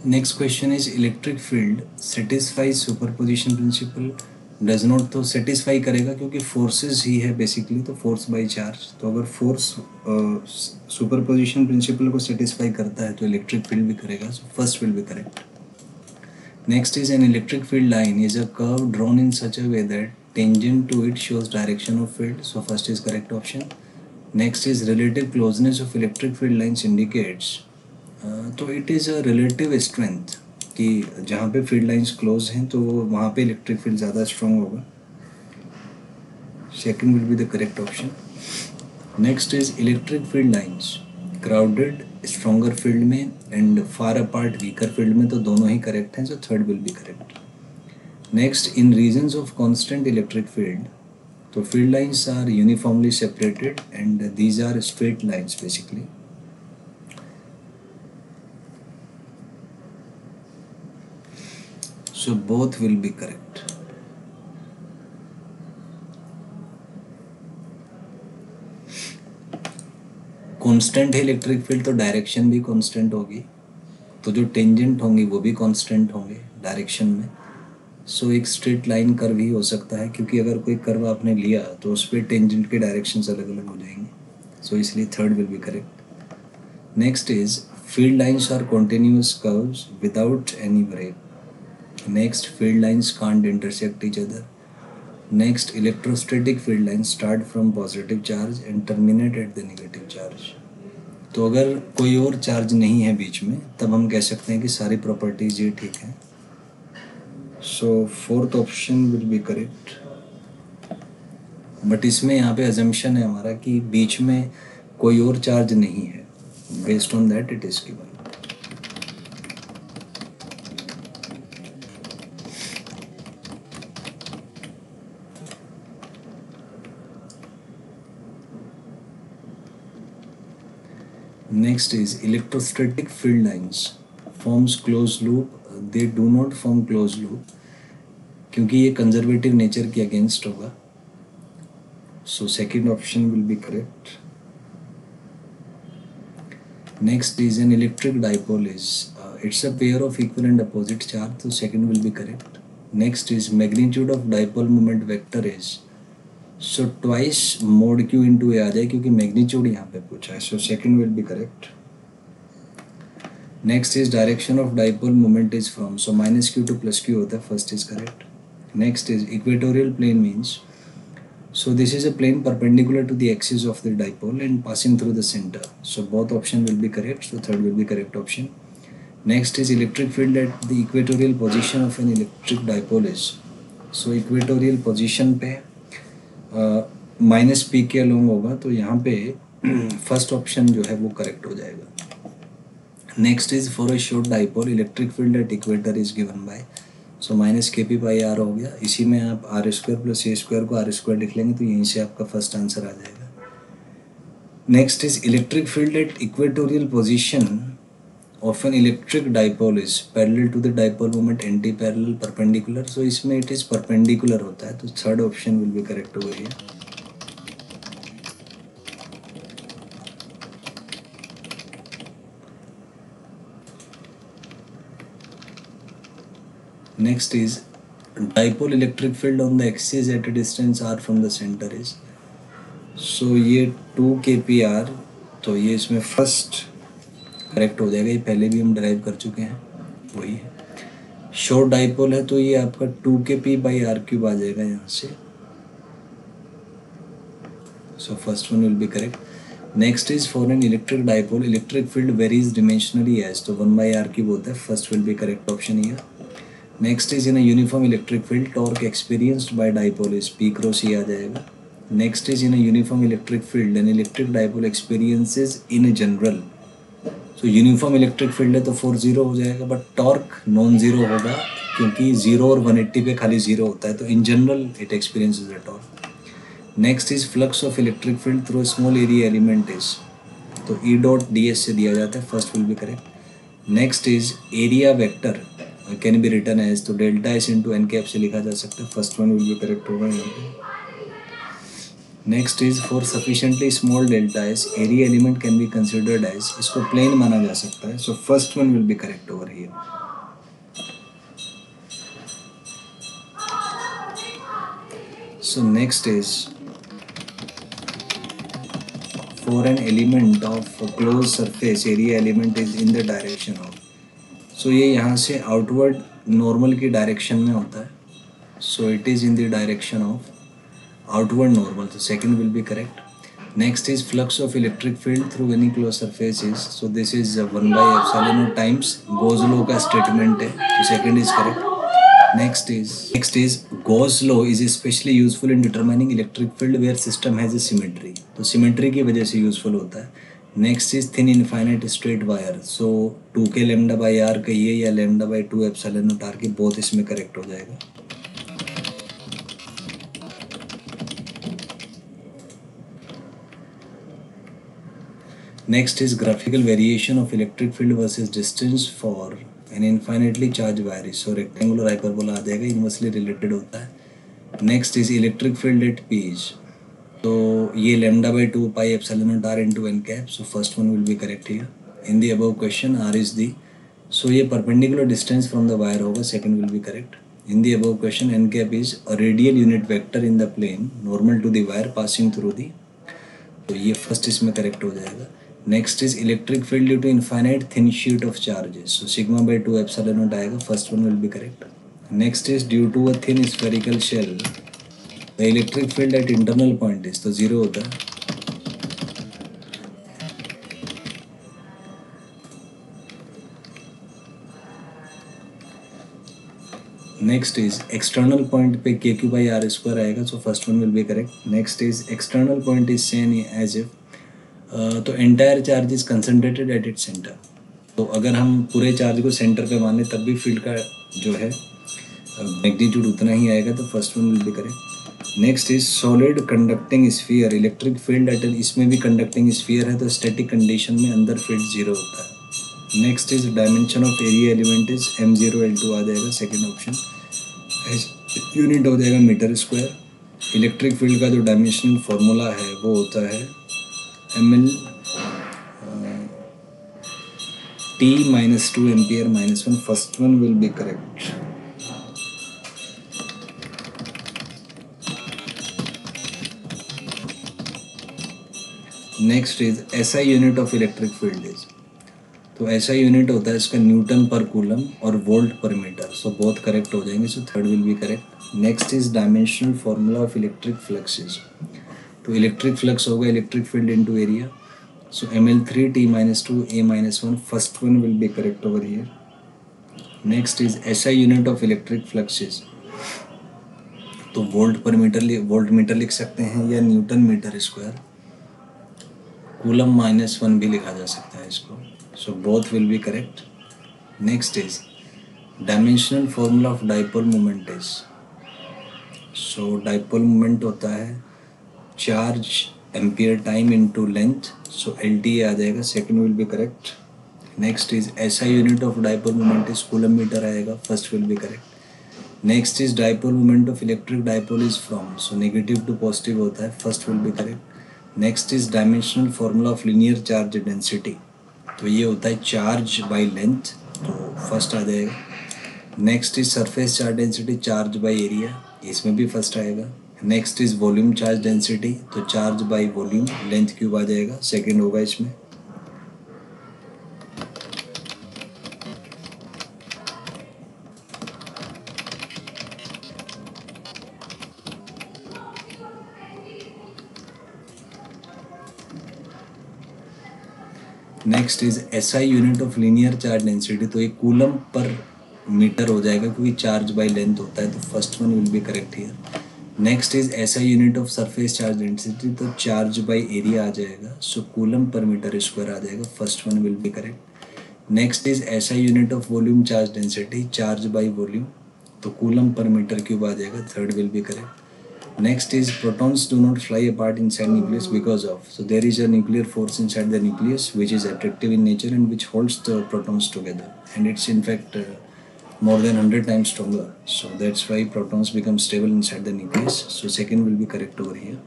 Next question is electric field satisfy superposition principle does not, तो satisfy करेगा क्योंकि forces ही है बेसिकली, तो फोर्स बाय चार्ज। तो अगर फोर्स सुपरपोजिशन प्रिंसिपल को सेटिस्फाई करता है तो इलेक्ट्रिक फील्ड भी करेगा, so first will be correct. Next is an electric field line is a curve drawn in such a way that tangent to it shows direction of field, so first is correct option. Next is relative closeness of electric field lines indicates, तो it is a relative strength कि जहाँ पे field lines close हैं तो वहाँ पे electric field ज़्यादा strong होगा। Second will be the correct option. Next is electric field lines crowded stronger field में and far apart weaker field में, तो दोनों ही करेक्ट हैं, so third will be correct. Next in regions of constant electric field, तो field lines are uniformly separated and these are straight lines basically. So both will be correct. Constant है electric field तो direction भी constant होगी, तो जो tangent होंगी वो भी कांस्टेंट होंगे डायरेक्शन में। सो एक स्ट्रेट लाइन कर्व ही हो सकता है, क्योंकि अगर कोई कर्व आपने लिया तो उस पर टेंजेंट के डायरेक्शंस अलग अलग हो जाएंगे, सो इसलिए third will be correct. Next is field lines are continuous curves without any break. Next, field lines can't intersect each other. Next, electrostatic field lines start from positive charge and terminate at the negative charge. तो अगर कोई और charge नहीं है बीच में तब हम कह सकते हैं कि सारी प्रॉपर्टीज ये ठीक है। So fourth option will be correct, but इसमें यहाँ पे अजम्पशन है हमारा कि बीच में कोई और चार्ज नहीं है, based on that it is given. Next is electrostatic field lines forms closed loop, they do not form closed loop क्योंकि ये कंजर्वेटिव नेचर के अगेंस्ट होगा, so second option will be correct. Next is an electric dipole is it's a pair of equal and opposite charge, तो second will be correct. Next is magnitude of dipole moment vector is, so twice mod q into a आ जाए क्योंकि magnitude यहाँ पे पूछा है, so second will be correct. Next is direction of dipole moment is from, so minus q to plus Q होता है, first is correct. Next is equatorial plane means, so this is a plane perpendicular to the axis of the dipole and passing through the center, so both option will be correct, so third will be correct option. Next is electric field at the equatorial position of an electric dipole is, so equatorial position पे minus P के along होगा, तो यहाँ पे first option जो है वो correct हो जाएगा। Next is for a short dipole electric field at equator is given by, so minus K P by R हो गया, इसी में आप R square plus a square को आर स्क्वायर लिख लेंगे तो यहीं से आपका फर्स्ट आंसर आ जाएगा। Next is electric field at equatorial position of an electric dipole is parallel to the dipole moment anti parallel perpendicular, so इसमें इट इज परपेंडिकुलर होता है, तो third option will be correct over here. Next is dipole electric field on the axis at a distance r from the center is, so ये 2 kpr, तो ये इसमें first correct हो जाएगा, ये पहले भी हम ड्राइव कर चुके हैं, वही है। शॉर्ट डाइपोल है तो ये आपका 2 kp बाई आर क्यूब आ जाएगा यहाँ से, so first one will be correct. Next is for an electric dipole electric field varies dimensionally as, तो 1 बाई आर क्यूब होता है, first will be correct option here. Next is in a uniform electric field torque experienced by dipole is p cross E आ जाएगा। Next is in a uniform electric field an electric dipole experiences in general, so uniform electric field है तो 4 0 हो जाएगा, but torque non zero होगा क्योंकि 0 और 180 पे खाली 0 होता है, तो in general it experiences a torque. Next is flux of electric field through small area element is, तो ई डॉट डी एस से दिया जाता है, first will be correct. Next is area vector can be written as, तो delta S into n cap से लिखा जा सकता है, first one will be correct होगा यहाँ पे। Next is for sufficiently small delta S area element can be considered as, इसको प्लेन माना जा सकता है, सो first one will be correct over here. So next is for an element of a closed surface area element is in the direction of. So ये यहाँ से outward normal की direction में होता है. So it is in the direction of outward normal. So second will be correct. Next is flux of electric field through any closed surface is. So this is 1 by epsilon naught times Gauss law का statement है. So second is correct. Next is Gauss law is especially useful in determining electric field where system has a symmetry. तो symmetry की वजह से useful होता है. Next is thin infinite straight wire. So 2k lambda by r कहिए या lambda by 2 epsilon naught r की both इसमें correct हो जाएगा. Next is graphical variation of electric field versus distance for an infinitely charged wire. So rectangular hyperbola आ जाएगा, inversely related होता है. Next is electric field at P is. तो ये lambda by 2 pi epsilon naught r into n cap. So first one will be correct here. In the above question r is the, so ये perpendicular distance from the wire होगा, second will be correct. In the above question n cap is a radial unit vector in the plane normal to the wire passing through the, तो ये first इसमें correct हो जाएगा. Next is electric field due to infinite thin sheet of charges. So sigma by 2 epsilon naught आएगा, first one will be correct. Next is due to a thin spherical shell, the electric field at internal point is, तो zero होता है. Next is external point पे kq by r square आएगा, so first one will be correct. Next is external point is seen as if, तो entire charge is concentrated at it centre. तो अगर हम पूरे चार्ज को सेंटर पे माने तब भी फील्ड का जो है मैग्नीट्यूड उतना ही आएगा, तो first one will be correct. Next is solid conducting sphere electric field eight, इसमें भी कंडक्टिंग स्फीयर है, तो स्टैटिक कंडीशन में अंदर फील्ड जीरो होता है. Next is dimension of area element is m0l2 आ जाएगा, सेकेंड ऑप्शन. यूनिट हो जाएगा मीटर स्क्वायर. इलेक्ट्रिक फील्ड का जो डायमेंशनल फॉर्मूला है वो होता है ml t minus 2 ampere minus 1. First one will be correct. Next is SI unit of electric field is, तो SI unit होता है इसका न्यूटन पर कूलम और वोल्ट पर मीटर. सो बोथ करेक्ट हो जाएंगे, सो third will be correct. Next is dimensional formula of electric flux is, तो इलेक्ट्रिक फ्लक्स होगा electric field into area. So ml3 t minus 2 a minus 1. First one will be correct over here. Next is SI unit of electric flux is, तो volt पर metre, volt meter लिख सकते हैं या Newton metre square. Coulomb -1 भी लिखा जा सकता है इसको. So both will be correct. Next is dimensional formula of dipole moment is, so dipole moment होता है charge ampere time into length, so LTA आ जाएगा, second will be correct. Next is SI unit of dipole moment is coulomb metre आएगा, first will be correct. Next is dipole moment of electric dipole is from, so negative to positive होता है, first will be correct. Next is dimensional formula of linear charge density, तो ये होता है charge by length, तो first आ जाएगा. Next is surface charge density charge by area, इसमें भी फर्स्ट आएगा. Next is volume charge density, तो charge by volume length cube आ जाएगा, सेकंड होगा इसमें. Next is SI unit of linear charge density, तो ये कूलम पर मीटर हो जाएगा क्योंकि चार्ज बाय लेंथ होता है, तो first one will be correct here. Next is SI unit of surface charge density, तो चार्ज बाय एरिया आ जाएगा, सो कूलम पर मीटर स्क्वायर आ जाएगा, first one will be correct. Next is SI unit of volume charge density charge by volume, तो coulomb per metre cube आ जाएगा, third will be correct. Next is protons do not fly apart inside nucleus because of, so there is a nuclear force inside the nucleus which is attractive in nature and which holds the protons together, and it's in fact more than 100 times stronger, so that's why protons become stable inside the nucleus. So second will be correct over here.